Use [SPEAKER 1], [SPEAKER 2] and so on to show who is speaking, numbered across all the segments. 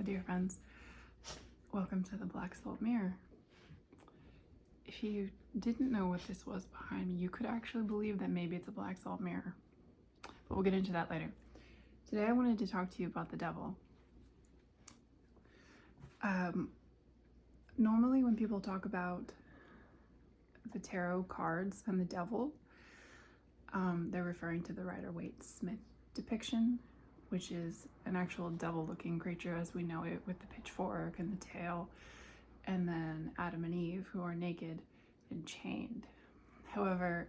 [SPEAKER 1] dear friends. Welcome to the Black Salt Mirror. If you didn't know what this was behind me, you could actually believe that maybe it's a black salt mirror. But we'll get into that later. Today I wanted to talk to you about the devil. Normally when people talk about the tarot cards and the devil, they're referring to the Rider-Waite-Smith depiction, which is an actual devil-looking creature as we know it, with the pitchfork and the tail, and then Adam and Eve, who are naked and chained. However,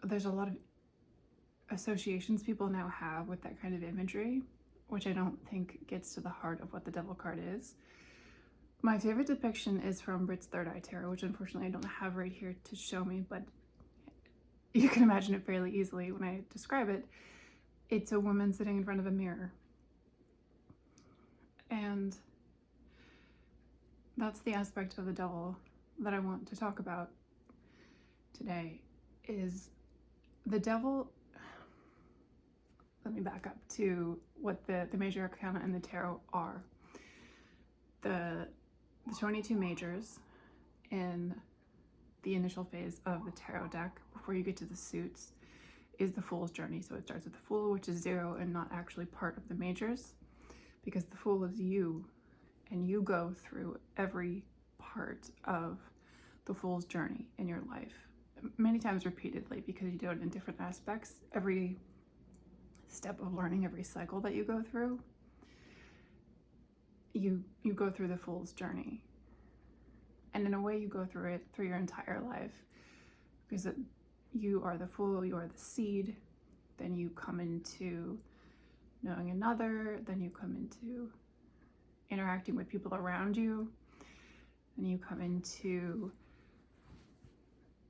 [SPEAKER 1] there's a lot of associations people now have with that kind of imagery, which I don't think gets to the heart of what the devil card is. My favorite depiction is from Brit's Third Eye Tarot, which unfortunately I don't have right here to show me, but you can imagine it fairly easily when I describe it. It's a woman sitting in front of a mirror. And that's the aspect of the devil that I want to talk about today. Is the devil, let me back up to what the major arcana and the tarot are. The 22 majors in the initial phase of the tarot deck, before you get to the suits, is the Fool's Journey. So it starts with the Fool, which is 0 and not actually part of the majors, because the Fool is you, and you go through every part of the Fool's journey in your life, many times repeatedly, because you do it in different aspects. Every step of learning, every cycle that you go through, you go through the Fool's journey. And in a way, you go through it through your entire life, because you are the Fool, you are the seed, then you come into knowing another, then you come into interacting with people around you, then you come into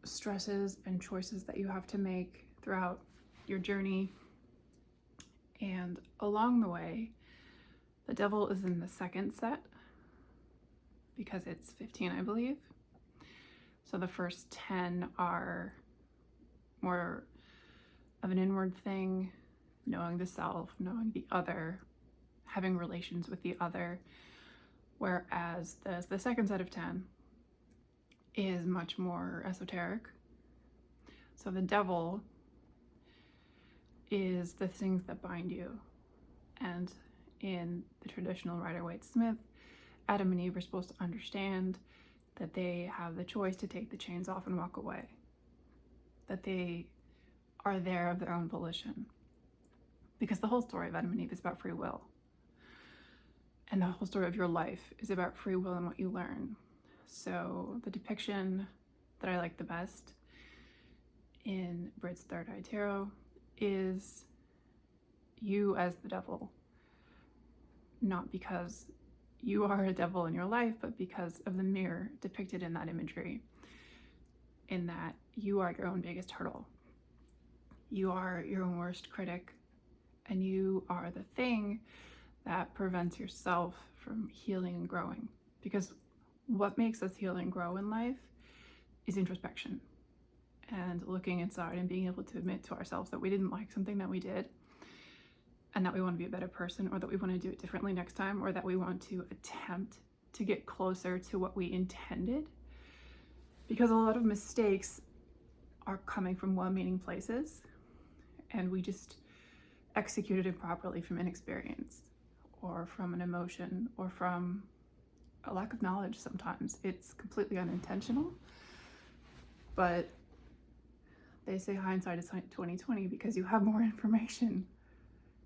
[SPEAKER 1] stresses and choices that you have to make throughout your journey. And along the way, the devil is in the second set, because it's 15, I believe. So the first 10 are more of an inward thing, knowing the self, knowing the other, having relations with the other, whereas the second set of 10 is much more esoteric. So the devil is the things that bind you. And in the traditional Rider-Waite-Smith, Adam and Eve are supposed to understand that they have the choice to take the chains off and walk away, that they are there of their own volition, because the whole story of Adam and Eve is about free will, and the whole story of your life is about free will and what you learn. So the depiction that I like the best in Brit's Third Eye Tarot is you as the devil, not because you are a devil in your life, but because of the mirror depicted in that imagery, in that you are your own biggest hurdle. You are your own worst critic, and you are the thing that prevents yourself from healing and growing. Because what makes us heal and grow in life is introspection and looking inside and being able to admit to ourselves that we didn't like something that we did, and that we want to be a better person, or that we want to do it differently next time, or that we want to attempt to get closer to what we intended. Because a lot of mistakes are coming from well-meaning places, and we just executed it improperly from inexperience, or from an emotion, or from a lack of knowledge. Sometimes it's completely unintentional, but they say hindsight is 20/20 because you have more information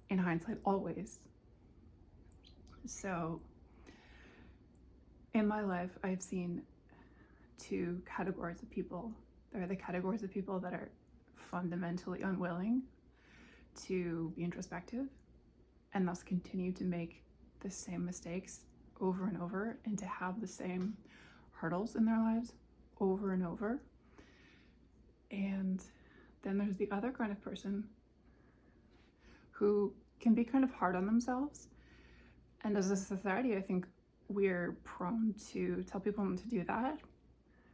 [SPEAKER 1] in hindsight always. So in my life, I've seen two categories of people. There are the categories of people that are fundamentally unwilling to be introspective, and thus continue to make the same mistakes over and over, and to have the same hurdles in their lives over and over. And then there's the other kind of person who can be kind of hard on themselves. And as a society, I think we're prone to tell people not to do that,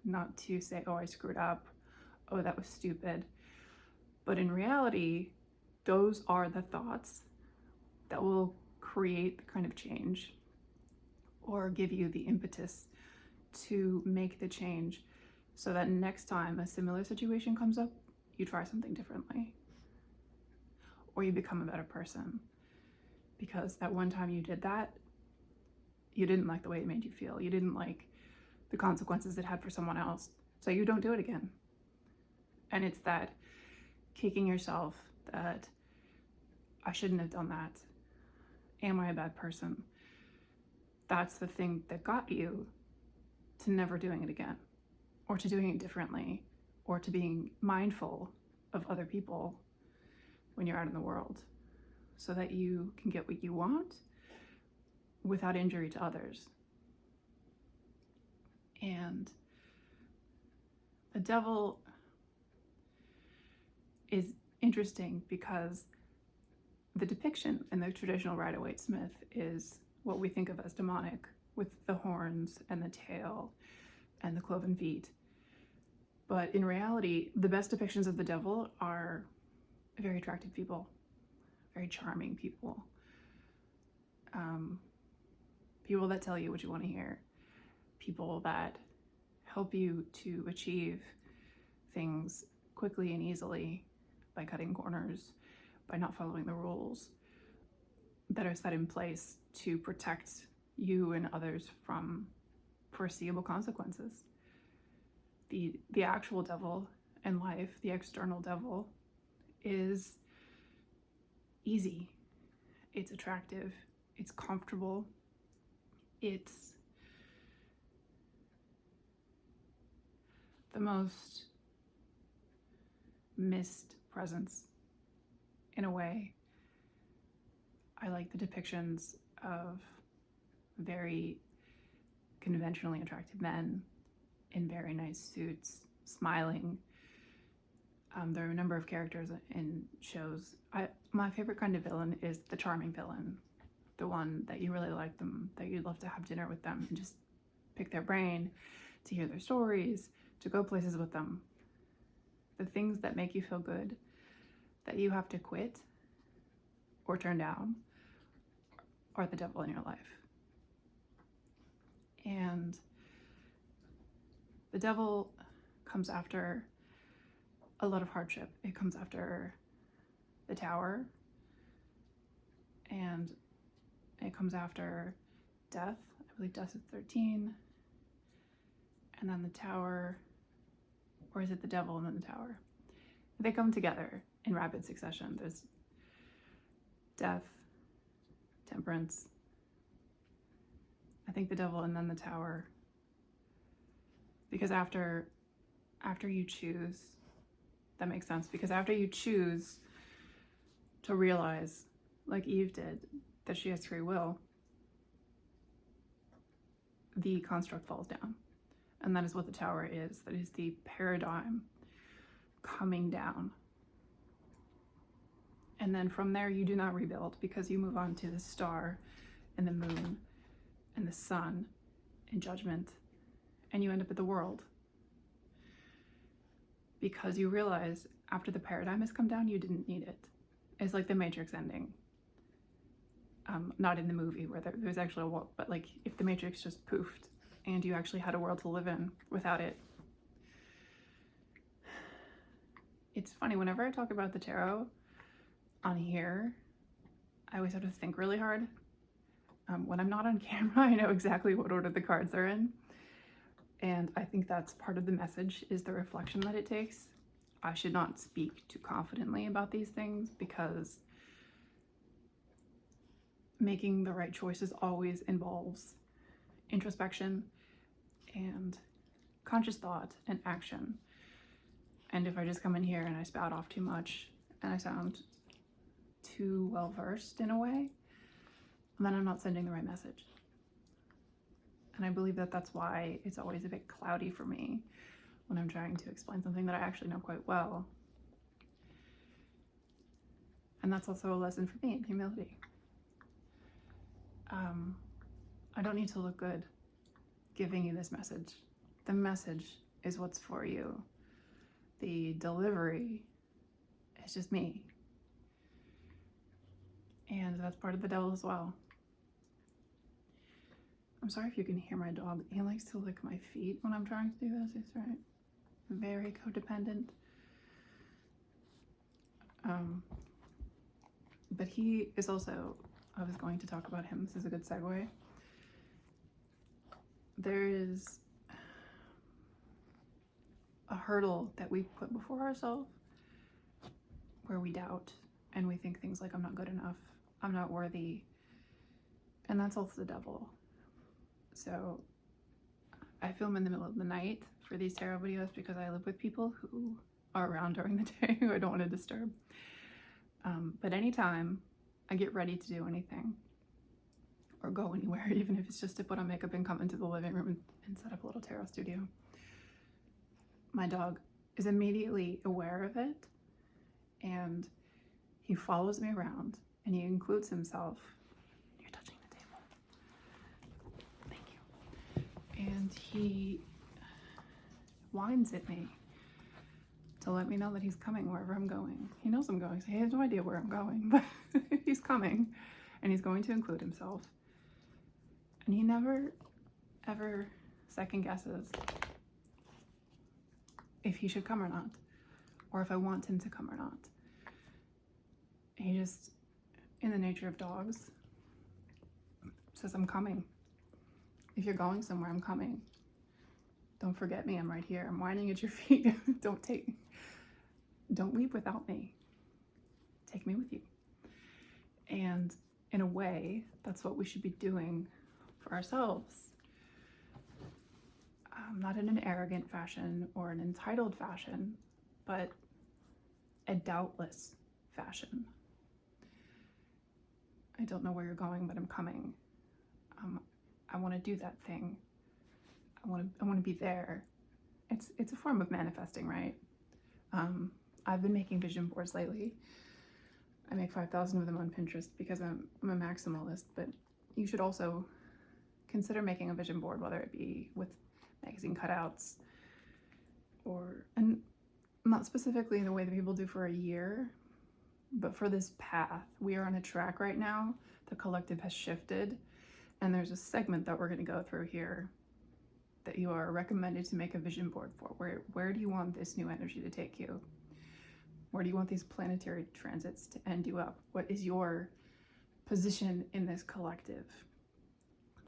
[SPEAKER 1] not to say, oh, I screwed up, oh, that was stupid. But in reality, those are the thoughts that will create the kind of change or give you the impetus to make the change so that next time a similar situation comes up, you try something differently or you become a better person. Because that one time you did that, you didn't like the way it made you feel. You didn't like the consequences it had for someone else. So you don't do it again. And it's that kicking yourself that I shouldn't have done that. Am I a bad person? That's the thing that got you to never doing it again, or to doing it differently, or to being mindful of other people when you're out in the world, so that you can get what you want without injury to others. And the devil is interesting because the depiction in the traditional Rider-Waite-Smith is what we think of as demonic, with the horns and the tail and the cloven feet. But in reality, the best depictions of the devil are very attractive people, very charming people, people that tell you what you want to hear, people that help you to achieve things quickly and easily by cutting corners, by not following the rules that are set in place to protect you and others from foreseeable consequences. The actual devil in life, the external devil, is easy, it's attractive, it's comfortable, it's the most missed presence in a way. I like the depictions of very conventionally attractive men in very nice suits, smiling. There are a number of characters in shows. My favorite kind of villain is the charming villain, the one that you really like them, that you'd love to have dinner with them and just pick their brain, to hear their stories, to go places with them. The things that make you feel good, that you have to quit or turn down, are the devil in your life. And the devil comes after a lot of hardship. It comes after the tower, and it comes after death. I believe death is 13. And then the tower, or is it the devil and then the tower? They come together in rapid succession. There's death, temperance, I think the devil, and then the tower. Because after you choose, that makes sense, because after you choose to realize, like Eve did, that she has free will, the construct falls down. And that is what the tower is. That is the paradigm coming down. And then from there, you do not rebuild, because you move on to the star and the moon and the sun and judgment, and you end up at the world. Because you realize after the paradigm has come down, you didn't need it. It's like the Matrix ending. Not in the movie where there's actually a world, but like if the Matrix just poofed and you actually had a world to live in without it. It's funny, whenever I talk about the tarot on here, I always have to think really hard. When I'm not on camera, I know exactly what order the cards are in. And I think that's part of the message, is the reflection that it takes. I should not speak too confidently about these things, because making the right choices always involves introspection and conscious thought and action. And if I just come in here and I spout off too much and I sound too well versed in a way, then I'm not sending the right message. And I believe that that's why it's always a bit cloudy for me when I'm trying to explain something that I actually know quite well. And that's also a lesson for me in humility. I don't need to look good giving you this message. The message is what's for you. The delivery is just me. And that's part of the devil as well. I'm sorry if you can hear my dog. He likes to lick my feet when I'm trying to do this. He's right. Very codependent. But he is also, I was going to talk about him. This is a good segue. There is a hurdle that we put before ourselves where we doubt and we think things like, I'm not good enough, I'm not worthy. And that's also the devil. So I film in the middle of the night for these tarot videos because I live with people who are around during the day who I don't want to disturb. But anytime I get ready to do anything or go anywhere, even if it's just to put on makeup and come into the living room and set up a little tarot studio, my dog is immediately aware of it, and he follows me around and he includes himself. You're touching the table. Thank you. And he whines at me to let me know that he's coming wherever I'm going. He knows I'm going, so he has no idea where I'm going, but he's coming and he's going to include himself. And he never, ever second guesses if he should come or not, or if I want him to come or not. He just, in the nature of dogs, says, I'm coming. If you're going somewhere, I'm coming. Don't forget me, I'm right here. I'm whining at your feet. Don't leave without me. Take me with you. And in a way, that's what we should be doing for ourselves. Not in an arrogant fashion or an entitled fashion, but a doubtless fashion. I don't know where you're going, but I'm coming. I want to do that thing. I want to be there. It's a form of manifesting, right? I've been making vision boards lately. I make 5,000 of them on Pinterest because I'm a maximalist, but you should also consider making a vision board, whether it be with magazine cutouts and not specifically in the way that people do for a year, but for this path. We are on a track right now. The collective has shifted, and there's a segment that we're going to go through here that you are recommended to make a vision board for. Where do you want this new energy to take you? Where do you want these planetary transits to end you up? What is your position in this collective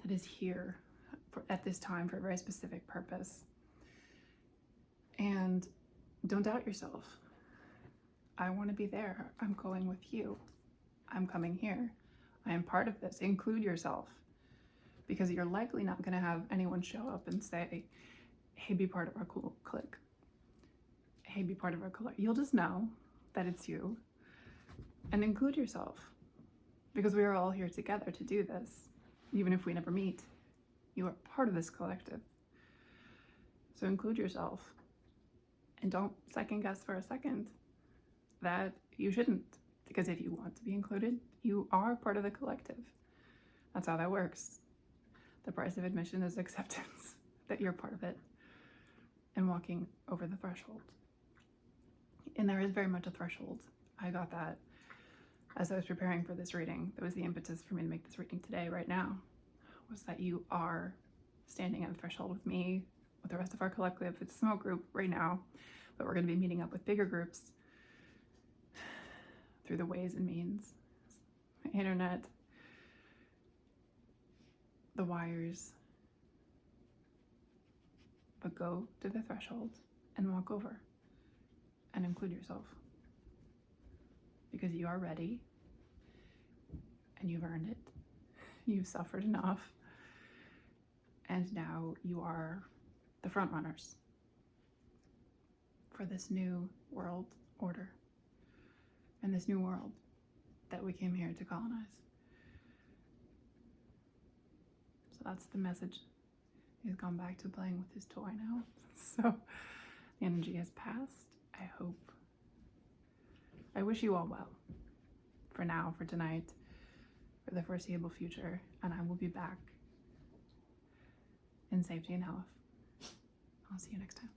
[SPEAKER 1] that is here at this time for a very specific purpose? And don't doubt yourself. I want to be there. I'm going with you. I'm coming here. I am part of this. Include yourself, because you're likely not going to have anyone show up and say, hey, be part of our cool clique. Hey, be part of our collective. You'll just know that it's you, and include yourself, because we are all here together to do this. Even if we never meet, you are part of this collective. So include yourself, and don't second guess for a second that you shouldn't, because if you want to be included, you are part of the collective. That's how that works. The price of admission is acceptance that you're part of it and walking over the threshold. And there is very much a threshold. I got that as I was preparing for this reading. That was the impetus for me to make this reading today, right now, was that you are standing at a threshold with me, with the rest of our collective. It's a small group right now, but we're going to be meeting up with bigger groups through the ways and means, the internet, the wires. But go to the threshold and walk over and include yourself, because you are ready and you've earned it. You've suffered enough, and now you are the front runners for this new world order and this new world that we came here to colonize. So that's the message. He's gone back to playing with his toy now. So the energy has passed. I wish you all well for now, for tonight, for the foreseeable future, and I will be back in safety and health. I'll see you next time.